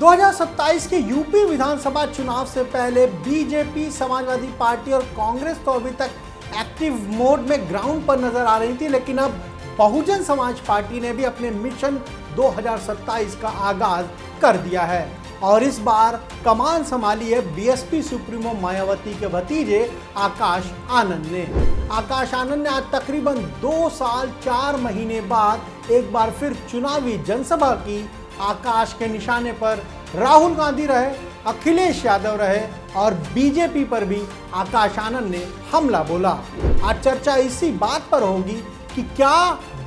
2027 के यूपी विधानसभा चुनाव से पहले बीजेपी, समाजवादी पार्टी और कांग्रेस तो अभी तक एक्टिव मोड में ग्राउंड पर नजर आ रही थी, लेकिन अब बहुजन समाज पार्टी ने भी अपने मिशन 2027 का आगाज कर दिया है और इस बार कमान संभाली है बीएसपी सुप्रीमो मायावती के भतीजे आकाश आनंद ने। आकाश आनंद ने आज तकरीबन 2 साल 4 महीने बाद एक बार फिर चुनावी जनसभा की। आकाश के निशाने पर राहुल गांधी रहे, अखिलेश यादव रहे और बीजेपी पर भी आकाश आनंद ने हमला बोला। आज चर्चा इसी बात पर होगी कि क्या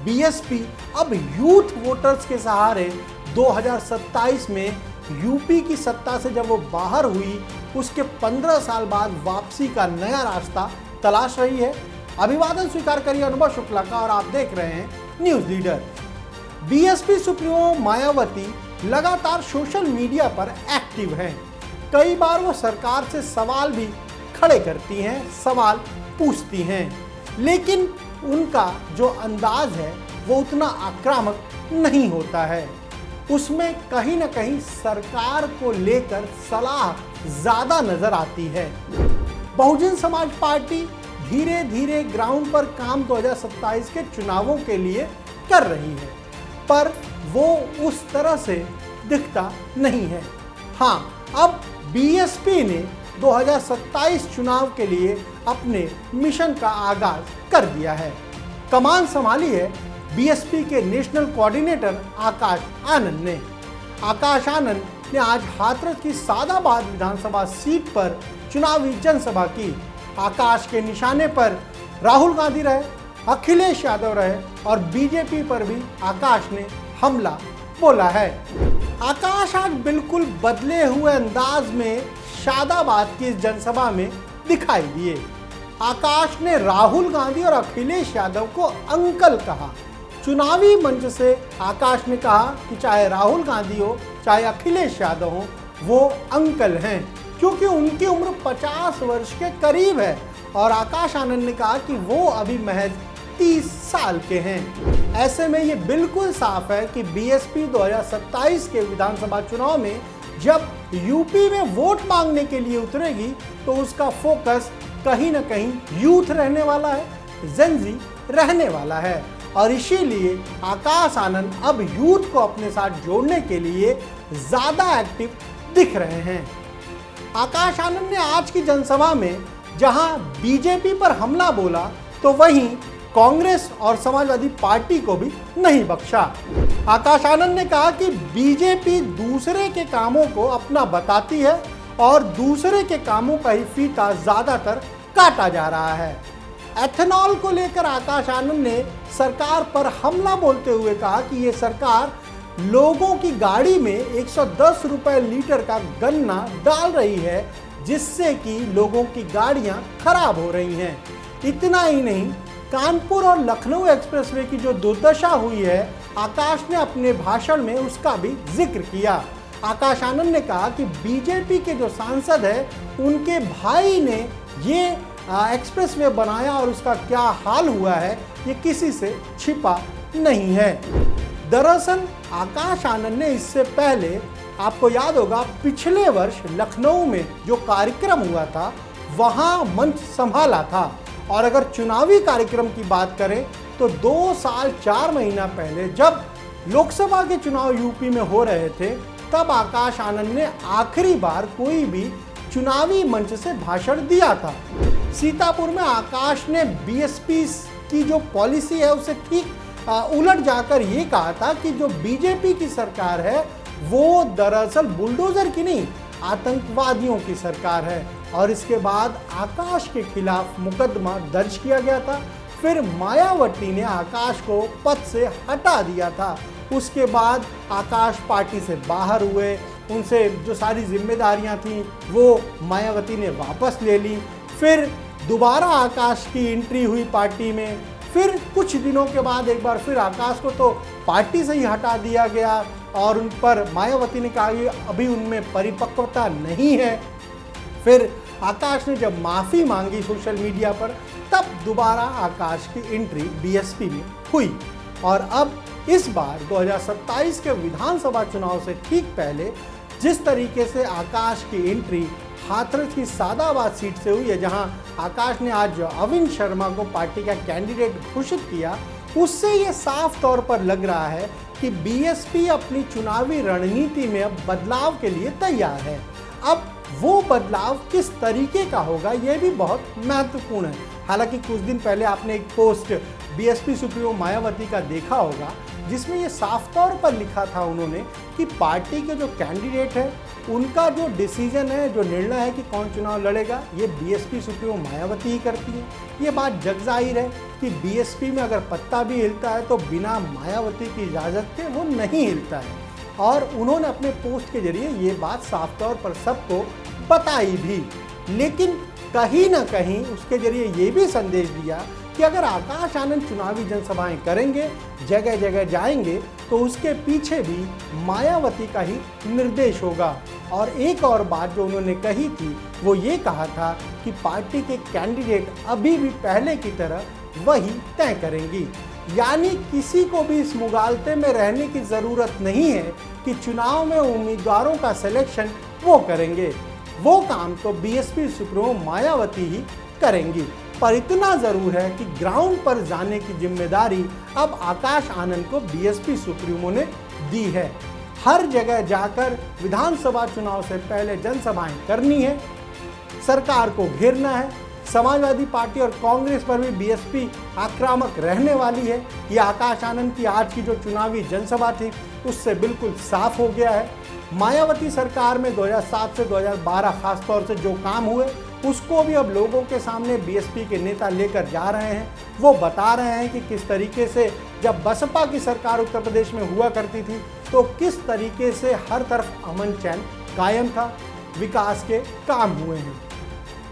बीएसपी अब यूथ वोटर्स के सहारे 2027 में यूपी की सत्ता से जब वो बाहर हुई उसके 15 साल बाद वापसी का नया रास्ता तलाश रही है। अभिवादन स्वीकार करिए अनुभव शुक्ला का और आप देख रहे हैं news leader. BSP supremo Mayawati लगातार सोशल मीडिया पर एक्टिव हैं। कई बार वो सरकार से सवाल भी खड़े करती हैं, सवाल पूछती हैं, लेकिन उनका जो अंदाज है वो उतना आक्रामक नहीं होता है। उसमें कहीं ना कहीं सरकार को लेकर सलाह ज्यादा नजर आती है। बहुजन समाज पार्टी धीरे धीरे ग्राउंड पर काम 2027 के चुनावों के लिए कर रही है, पर वो उस तरह से दिखता नहीं है। हाँ, अब बीएसपी ने 2027 चुनाव के लिए अपने मिशन का आगाज कर दिया है। कमान संभाली है बीएसपी के नेशनल कोऑर्डिनेटर आकाश आनंद ने। आकाश आनंद ने आज हाथरस की सादाबाद विधानसभा सीट पर चुनावी जनसभा की। आकाश के निशाने पर राहुल गांधी रहे, अखिलेश यादव रहे और बीजेपी पर भी आकाश ने हमला बोला है। आकाश आज बिल्कुल बदले हुए अंदाज में शादाबाद की इस जनसभा में दिखाई दिए। आकाश ने राहुल गांधी और अखिलेश यादव को अंकल कहा। चुनावी मंच से आकाश ने कहा कि चाहे राहुल गांधी हो चाहे अखिलेश यादव हो, वो अंकल हैं क्योंकि उनकी उम्र 50 वर्ष के करीब है और आकाश आनंद ने कहा कि वो अभी महज 30 साल के हैं। ऐसे में ये बिल्कुल साफ है कि बीएसपी 2027 के विधानसभा चुनाव में जब यूपी में वोट मांगने के लिए उतरेगी तो उसका फोकस कहीं ना कहीं यूथ रहने वाला है, जेनजी रहने वाला है और इसीलिए आकाश आनंद अब यूथ को अपने साथ जोड़ने के लिए ज्यादा एक्टिव दिख रहे हैं। आकाश आनंद ने आज की जनसभा में जहां बीजेपी पर हमला बोला तो वहीं कांग्रेस और समाजवादी पार्टी को भी नहीं बख्शा। आकाश आनंद ने कहा कि बीजेपी दूसरे के कामों को अपना बताती है और दूसरे के कामों का ही फीता ज्यादातर काटा जा रहा है। एथेनॉल को लेकर आकाश आनंद ने सरकार पर हमला बोलते हुए कहा कि ये सरकार लोगों की गाड़ी में 110 रुपए लीटर का गन्ना डाल रही है जिससे कि लोगों की गाड़ियां खराब हो रही हैं। इतना ही नहीं, कानपुर और लखनऊ एक्सप्रेसवे की जो दुर्दशा हुई है आकाश ने अपने भाषण में उसका भी जिक्र किया। आकाश आनंद ने कहा कि बीजेपी के जो सांसद है उनके भाई ने ये एक्सप्रेसवे बनाया और उसका क्या हाल हुआ है ये किसी से छिपा नहीं है। दरअसल आकाश आनंद ने इससे पहले, आपको याद होगा, पिछले वर्ष लखनऊ में जो कार्यक्रम हुआ था वहां मंच संभाला था और अगर चुनावी कार्यक्रम की बात करें तो 2 साल 4 महीना पहले जब लोकसभा के चुनाव यूपी में हो रहे थे तब आकाश आनंद ने आखिरी बार कोई भी चुनावी मंच से भाषण दिया था। सीतापुर में आकाश ने बीएसपी की जो पॉलिसी है उसे ठीक उलट जाकर ये कहा था कि जो बीजेपी की सरकार है वो दरअसल बुलडोजर की नहीं, आतंकवादियों की सरकार है और इसके बाद आकाश के खिलाफ मुकदमा दर्ज किया गया था। फिर मायावती ने आकाश को पद से हटा दिया था। उसके बाद आकाश पार्टी से बाहर हुए, उनसे जो सारी जिम्मेदारियां थी वो मायावती ने वापस ले ली। फिर दोबारा आकाश की एंट्री हुई पार्टी में। फिर कुछ दिनों के बाद एक बार फिर आकाश को तो पार्टी से ही हटा दिया गया और उन पर मायावती ने कहा कि अभी उनमें परिपक्वता नहीं है। फिर आकाश ने जब माफ़ी मांगी सोशल मीडिया पर तब दोबारा आकाश की एंट्री बीएसपी में हुई और अब इस बार 2027 के विधानसभा चुनाव से ठीक पहले जिस तरीके से आकाश की एंट्री हाथरस की सादाबाद सीट से हुई है, जहां आकाश ने आज अविन शर्मा को पार्टी का कैंडिडेट घोषित किया, उससे ये साफ तौर पर लग रहा है कि बीएसपी अपनी चुनावी रणनीति में अब बदलाव के लिए तैयार है। अब वो बदलाव किस तरीके का होगा, ये भी बहुत महत्वपूर्ण है। हालांकि कुछ दिन पहले आपने एक पोस्ट बीएसपी सुप्रीमो मायावती का देखा होगा, जिसमें ये साफ तौर पर लिखा था उन्होंने कि पार्टी के जो कैंडिडेट है उनका जो डिसीजन है, जो निर्णय है कि कौन चुनाव लड़ेगा, ये बीएसपी सुप्रीमो मायावती ही करती है। ये बात जग जाहिर है कि बीएसपी में अगर पत्ता भी हिलता है तो बिना मायावती की इजाज़त के वो नहीं हिलता है। और उन्होंने अपने पोस्ट के जरिए ये बात साफ तौर पर सबको बताई भी, लेकिन कहीं ना कहीं उसके जरिए ये भी संदेश दिया कि अगर आकाश आनंद चुनावी जनसभाएं करेंगे, जगह जगह जाएंगे, तो उसके पीछे भी मायावती का ही निर्देश होगा। और एक और बात जो उन्होंने कही थी वो ये कहा था कि पार्टी के कैंडिडेट अभी भी पहले की तरह वही तय करेंगी, यानी किसी को भी इस मुगालते में रहने की ज़रूरत नहीं है कि चुनाव में उम्मीदवारों का सिलेक्शन वो करेंगे। वो काम तो बीएसपी सुप्रीमो मायावती ही करेंगी। पर इतना ज़रूर है कि ग्राउंड पर जाने की जिम्मेदारी अब आकाश आनंद को बीएसपी सुप्रीमो ने दी है। हर जगह जाकर विधानसभा चुनाव से पहले जनसभाएं करनी है, सरकार को घेरना है। समाजवादी पार्टी और कांग्रेस पर भी बीएसपी आक्रामक रहने वाली है। ये आकाश आनंद की आज की जो चुनावी जनसभा थी उससे बिल्कुल साफ हो गया है। मायावती सरकार में 2007 से 2012 खासतौर से जो काम हुए उसको भी अब लोगों के सामने बीएसपी के नेता लेकर जा रहे हैं। वो बता रहे हैं कि किस तरीके से जब बसपा की सरकार उत्तर प्रदेश में हुआ करती थी तो किस तरीके से हर तरफ अमन चैन कायम था, विकास के काम हुए हैं।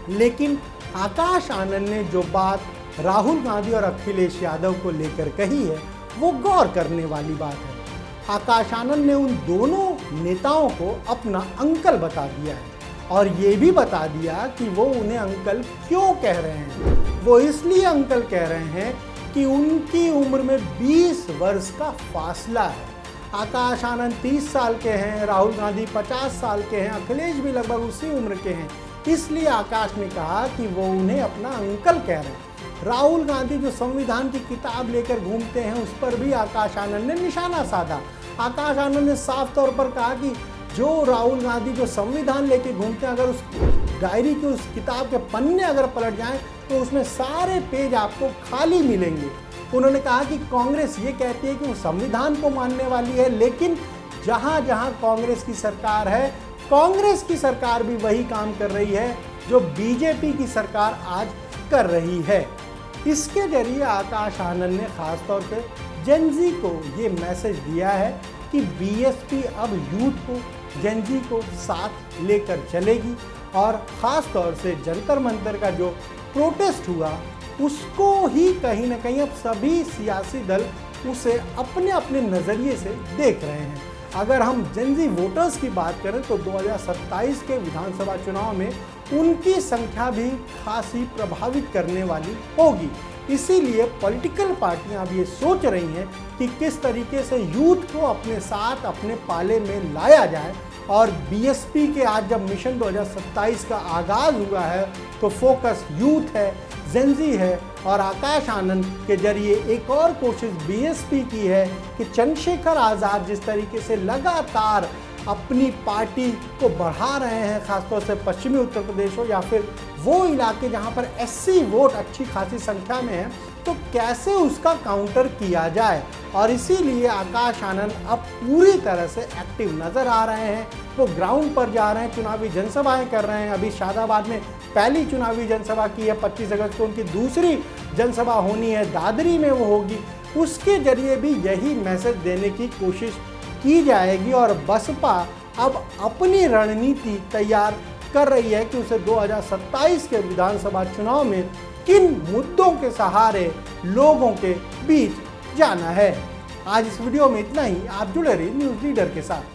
लेकिन आकाश आनंद ने जो बात राहुल गांधी और अखिलेश यादव को लेकर कही है वो गौर करने वाली बात है। आकाश आनंद ने उन दोनों नेताओं को अपना अंकल बता दिया है और ये भी बता दिया कि वो उन्हें अंकल क्यों कह रहे हैं। वो इसलिए अंकल कह रहे हैं कि उनकी उम्र में 20 वर्ष का फासला है। आकाश आनंद 30 साल के हैं, राहुल गांधी 50 साल के हैं, अखिलेश भी लगभग उसी उम्र के हैं। इसलिए आकाश ने कहा कि वो उन्हें अपना अंकल कह रहे हैं। राहुल गांधी जो संविधान की किताब लेकर घूमते हैं उस पर भी आकाश आनंद ने निशाना साधा। आकाश आनंद ने साफ तौर पर कहा कि जो राहुल गांधी जो संविधान लेके घूमते हैं, अगर उस डायरी की उस किताब के पन्ने अगर पलट जाएं तो उसमें सारे पेज आपको खाली मिलेंगे। उन्होंने कहा कि कांग्रेस ये कहती है कि वो संविधान को मानने वाली है, लेकिन जहां जहां कांग्रेस की सरकार है, कांग्रेस की सरकार भी वही काम कर रही है जो बीजेपी की सरकार आज कर रही है। इसके जरिए आकाश आनंद ने खासतौर से जेनजी को ये मैसेज दिया है कि बीएसपी अब यूथ को, जेनजी को साथ लेकर चलेगी और ख़ास तौर से जंतर मंतर का जो प्रोटेस्ट हुआ उसको ही कहीं ना कहीं अब सभी सियासी दल उसे अपने अपने नज़रिए से देख रहे हैं। अगर हम जेनजी वोटर्स की बात करें तो 2027 के विधानसभा चुनाव में उनकी संख्या भी खासी प्रभावित करने वाली होगी। इसीलिए पॉलिटिकल पार्टियां अब ये सोच रही हैं कि किस तरीके से यूथ को अपने साथ, अपने पाले में लाया जाए। और बीएसपी के आज जब मिशन 2027 का आगाज़ हुआ है तो फोकस यूथ है, जेनजी है और आकाश आनंद के जरिए एक और कोशिश बीएसपी की है कि चंद्रशेखर आज़ाद जिस तरीके से लगातार अपनी पार्टी को बढ़ा रहे हैं, खासतौर से पश्चिमी उत्तर प्रदेश हो या फिर वो इलाके जहां पर एससी वोट अच्छी खासी संख्या में है, तो कैसे उसका काउंटर किया जाए। और इसीलिए आकाश आनंद अब पूरी तरह से एक्टिव नज़र आ रहे हैं। वो ग्राउंड पर जा रहे हैं, चुनावी जनसभाएं कर रहे हैं। अभी शादाबाद में पहली चुनावी जनसभा की है, 25 अगस्त को उनकी दूसरी जनसभा होनी है, दादरी में वो होगी। उसके जरिए भी यही मैसेज देने की कोशिश की जाएगी और बसपा अब अपनी रणनीति तैयार कर रही है कि उसे 2027 के विधानसभा चुनाव में किन मुद्दों के सहारे लोगों के बीच जाना है। आज इस वीडियो में इतना ही। आप जुड़े रहिए न्यूज़ लीडर के साथ।